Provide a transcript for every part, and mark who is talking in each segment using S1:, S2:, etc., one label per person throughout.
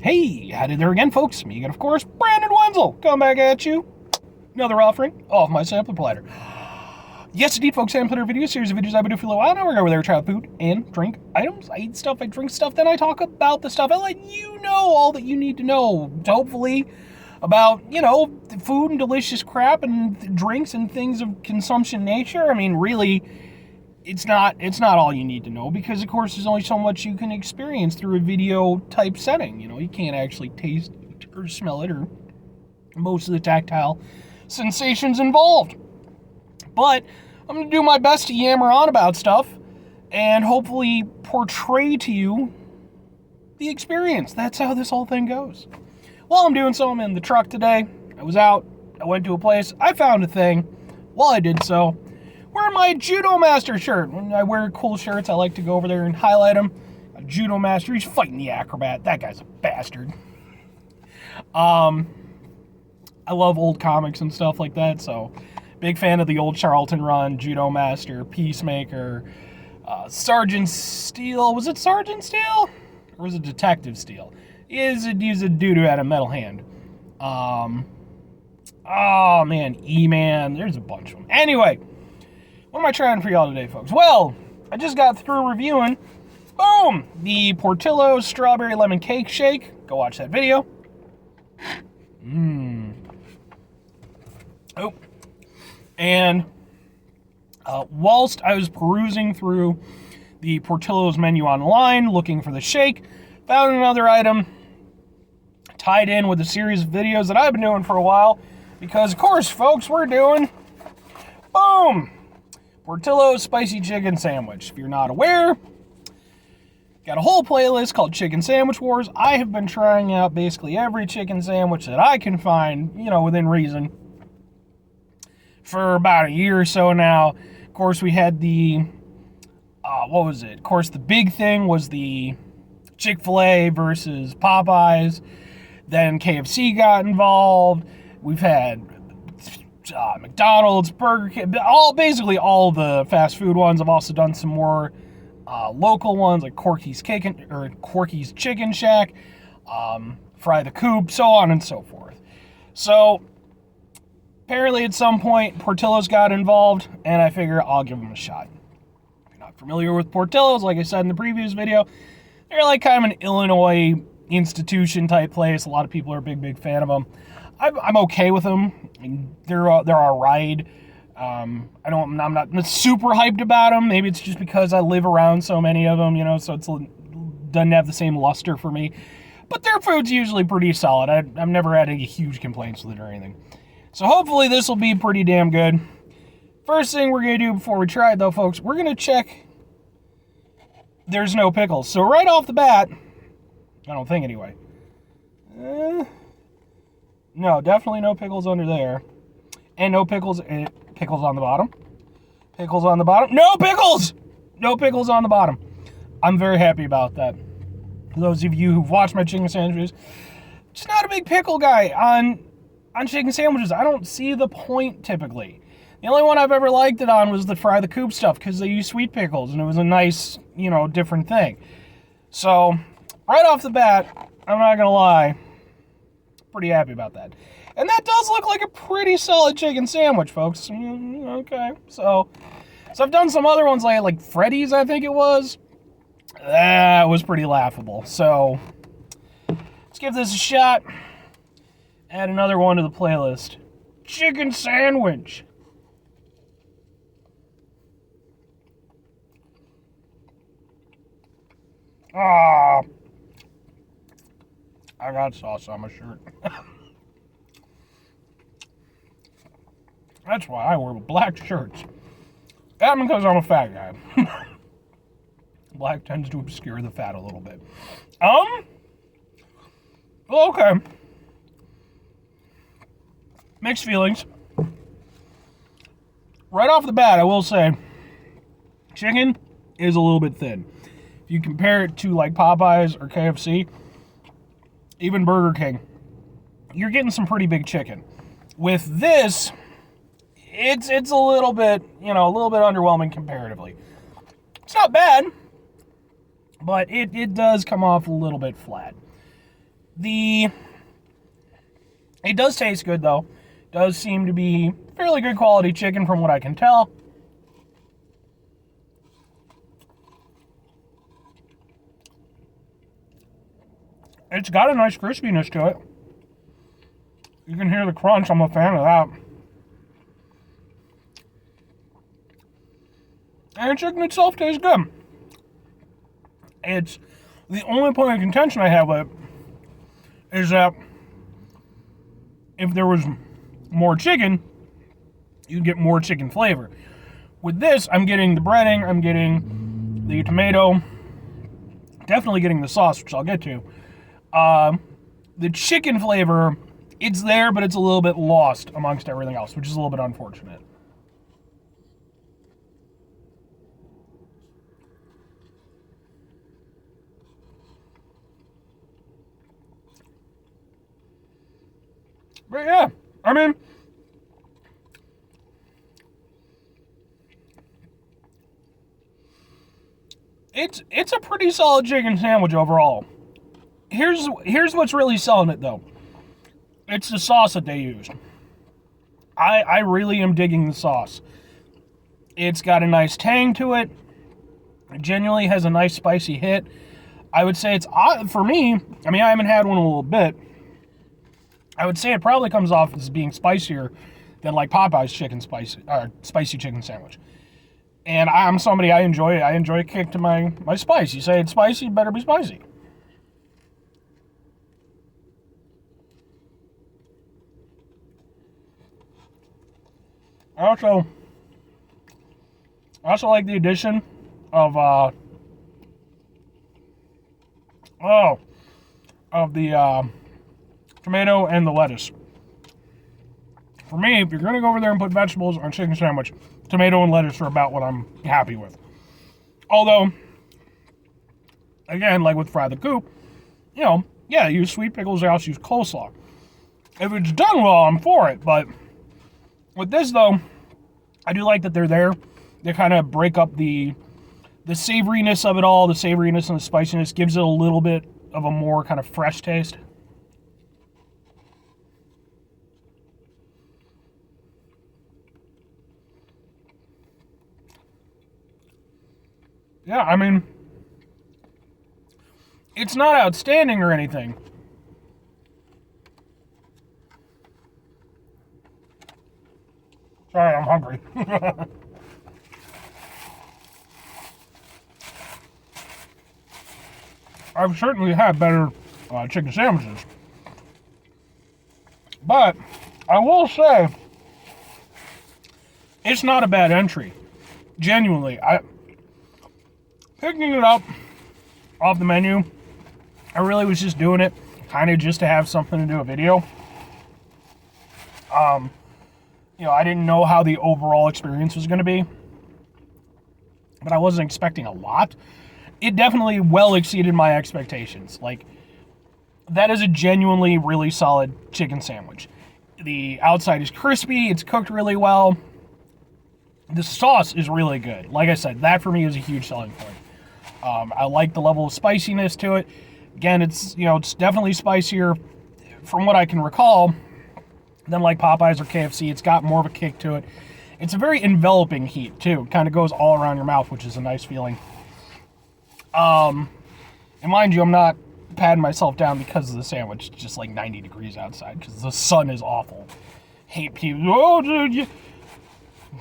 S1: Hey, had it there again, folks. Me again, of course, Brandon Wenzel. Come back at you. Another offering of my sampler platter. Yes, indeed, folks, sampler platter video series of videos I've been doing for a little while now. We're over there, try out food and drink items. I eat stuff, I drink stuff, then I talk about the stuff. I let you know all that you need to know, hopefully, about, food and delicious crap and drinks and things of consumption nature. I mean, really, it's not all you need to know because, of course, there's only so much you can experience through a video type setting. You can't actually taste or smell it or most of the tactile sensations involved. But I'm going to do my best to yammer on about stuff and hopefully portray to you the experience. That's how this whole thing goes. While I'm doing so, I'm in the truck today. I was out. I went to a place. I found a thing. While I did so, wearing my Judo Master shirt. When I wear cool shirts, I like to go over there and highlight them. A Judo Master, he's fighting the acrobat. That guy's a bastard. I love old comics and stuff like that, so big fan of the old Charlton run, Judo Master, Peacemaker, Sergeant Steel. Was it Sergeant Steel? Or was it Detective Steel? He's a dude who had a metal hand. Oh man, E-Man. There's a bunch of them. Anyway, what am I trying for y'all today, folks? Well, I just got through reviewing, boom, the Portillo Strawberry Lemon Cake Shake. Go watch that video. Oh. And whilst I was perusing through the Portillo's menu online, looking for the shake, found another item tied in with a series of videos that I've been doing for a while. Because, of course, folks, we're doing, boom, Portillo's Spicy Chicken Sandwich. If you're not aware, got a whole playlist called Chicken Sandwich Wars. I have been trying out basically every chicken sandwich that I can find, within reason, for about a year or so now. Of course, we had the, what was it? Of course, the big thing was the Chick-fil-A versus Popeyes. Then KFC got involved. We've had McDonald's, Burger King, basically all the fast food ones. I've also done some more local ones like Corky's Chicken Shack, Fry the Coop, so on and so forth. So apparently at some point Portillo's got involved, and I figure I'll give them a shot. If you're not familiar with Portillo's, like I said in the previous video, they're like kind of an Illinois institution type place. A lot of people are a big fan of them. I'm okay with them. I mean, they're all right. I'm not super hyped about them. Maybe it's just because I live around so many of them, so it doesn't have the same luster for me. But their food's usually pretty solid. I've never had any huge complaints with it or anything. So hopefully this will be pretty damn good. First thing we're going to do before we try it, though, folks, we're going to check there's no pickles. So right off the bat, I don't think anyway. No, definitely no pickles under there. And no pickles. Pickles on the bottom. Pickles on the bottom. No pickles! No pickles on the bottom. I'm very happy about that. For those of you who've watched my chicken sandwiches, just not a big pickle guy on chicken sandwiches. I don't see the point typically. The only one I've ever liked it on was the Fry the Coop stuff because they use sweet pickles and it was a nice, different thing. So, right off the bat, I'm not going to lie, pretty happy about that. And that does look like a pretty solid chicken sandwich, folks. Okay, so I've done some other ones like Freddy's, I think it was. That was pretty laughable. So, let's give this a shot. Add another one to the playlist. Chicken sandwich. Ah, I got sauce on my shirt. That's why I wear black shirts. That because I'm a fat guy. Black tends to obscure the fat a little bit. Okay. Mixed feelings. Right off the bat, I will say, chicken is a little bit thin. If you compare it to like Popeyes or KFC, even Burger King, you're getting some pretty big chicken. With this, it's a little bit, underwhelming comparatively. It's not bad, but it does come off a little bit flat. It does taste good, though. Does seem to be fairly good quality chicken from what I can tell. It's got a nice crispiness to it. You can hear the crunch. I'm a fan of that. And the chicken itself tastes good. It's the only point of contention I have with it is that if there was more chicken, you'd get more chicken flavor. With this, I'm getting the breading, I'm getting the tomato, definitely getting the sauce, which I'll get to. The chicken flavor, it's there, but it's a little bit lost amongst everything else, which is a little bit unfortunate. But yeah, I mean, it's a pretty solid chicken sandwich overall. Here's what's really selling it though. It's the sauce that they used. I really am digging the sauce. It's got a nice tang to it. It genuinely has a nice spicy hit. I would say it's odd for me. I mean, I haven't had one in a little bit. I would say it probably comes off as being spicier than like Popeye's spicy chicken sandwich. And I'm somebody, I enjoy it. I enjoy a kick to my spice. You say it's spicy, it better be spicy. I also like the addition of the tomato and the lettuce. For me, if you're going to go over there and put vegetables on a chicken sandwich, tomato and lettuce are about what I'm happy with. Although, again, like with Fry the Coop, you know, yeah, use sweet pickles, also use coleslaw. If it's done well, I'm for it. But with this, though, I do like that they're there. They kind of break up the savoriness of it all. The savoriness and the spiciness gives it a little bit of a more kind of fresh taste. Yeah, I mean, it's not outstanding or anything. Sorry, I'm hungry. I've certainly had better chicken sandwiches. But I will say, it's not a bad entry. Genuinely, picking it up off the menu, I really was just doing it kind of just to have something to do a video. You know, I didn't know how the overall experience was going to be, but I wasn't expecting a lot. It definitely well exceeded my expectations. Like, that is a genuinely really solid chicken sandwich. The outside is crispy, it's cooked really well. The sauce is really good. Like I said, that for me is a huge selling point. I like the level of spiciness to it. Again, it's definitely spicier from what I can recall than like Popeyes or KFC. It's got more of a kick to it. It's a very enveloping heat too. It kind of goes all around your mouth, which is a nice feeling. And mind you, I'm not patting myself down because of the sandwich. It's just like 90 degrees outside because the sun is awful. Hate people. Oh, dude,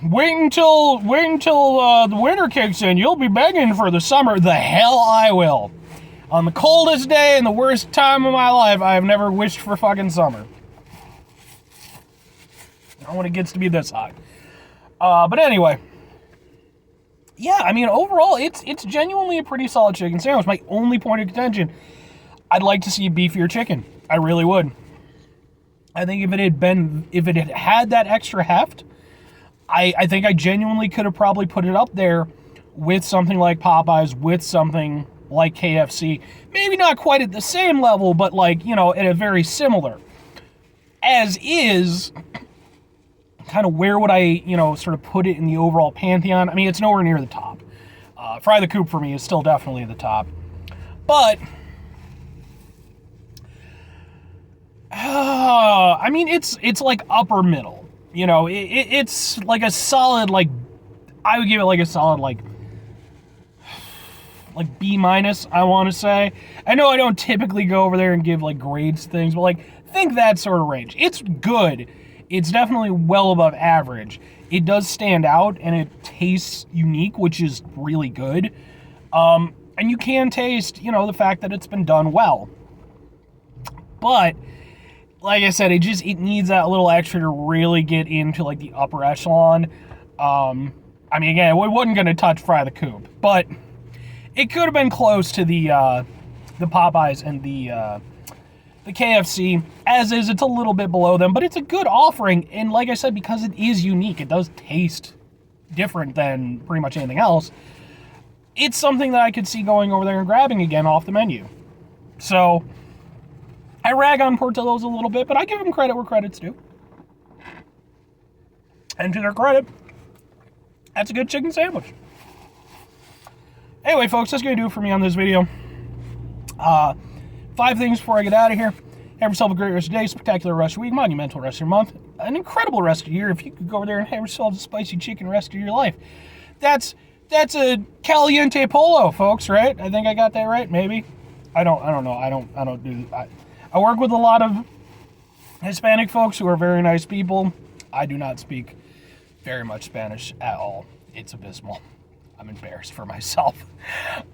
S1: wait until the winter kicks in. You'll be begging for the summer. The hell I will. On the coldest day and the worst time of my life, I have never wished for fucking summer. Not when it gets to be this hot. But anyway. Yeah, I mean, overall, it's genuinely a pretty solid chicken sandwich. My only point of contention, I'd like to see beefier chicken. I really would. I think if it had had that extra heft, I think I genuinely could have probably put it up there with something like Popeyes, with something like KFC. Maybe not quite at the same level, but like, at a very similar. As is, kind of where would I, sort of put it in the overall pantheon? I mean, it's nowhere near the top. Fry the Coop for me is still definitely the top. But I mean, it's like upper middle. You know, it's like a solid, like, I would give it like a solid, like B minus, I want to say. I know I don't typically go over there and give like grades to things, but like think that sort of range. It's good. It's definitely well above average. It does stand out and it tastes unique, which is really good. And you can taste, you know, the fact that it's been done well. But like I said, it needs that little extra to really get into like the upper echelon. I mean, again, we wasn't going to touch Fry the Coop, but it could have been close to the Popeyes and the KFC. As is, it's a little bit below them, but it's a good offering. And like I said, because it is unique, it does taste different than pretty much anything else. It's something that I could see going over there and grabbing again off the menu. So I rag on Portillo's a little bit, but I give them credit where credit's due. And to their credit, that's a good chicken sandwich. Anyway, folks, that's going to do it for me on this video. 5 things before I get out of here. Have yourself a great rest of your day, spectacular rest of your week, monumental rest of your month, an incredible rest of your year. If you could go over there and have yourself a spicy chicken rest of your life. That's a caliente polo, folks, right? I think I got that right, maybe. I don't know. I work with a lot of Hispanic folks who are very nice people. I do not speak very much Spanish at all. It's abysmal. I'm embarrassed for myself.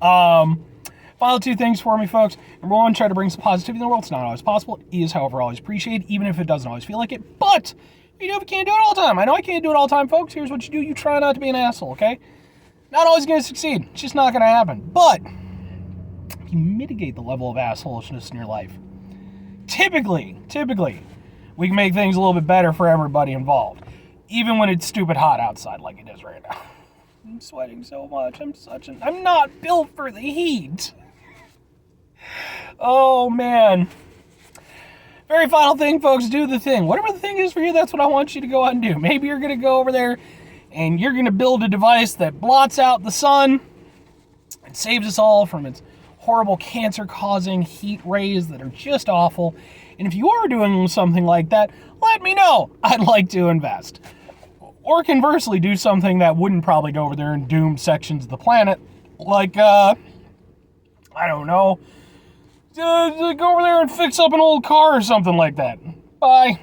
S1: Final 2 things for me, folks. Number 1, try to bring some positivity in the world. It's not always possible. It is, however, always appreciated, even if it doesn't always feel like it. But you know, if you can't do it all the time. I know I can't do it all the time, folks. Here's what you do. You try not to be an asshole, okay? Not always going to succeed. It's just not going to happen. But if you mitigate the level of assholishness in your life, typically, we can make things a little bit better for everybody involved. Even when it's stupid hot outside like it is right now. I'm sweating so much. I'm not built for the heat. Oh, man. Very final thing, folks. Do the thing. Whatever the thing is for you, that's what I want you to go out and do. Maybe you're going to go over there and you're going to build a device that blots out the sun and saves us all from its horrible cancer-causing heat rays that are just awful. And if you are doing something like that, let me know. I'd like to invest. Or conversely, do something that wouldn't probably go over there and doom sections of the planet. Like, I don't know. Go over there and fix up an old car or something like that. Bye.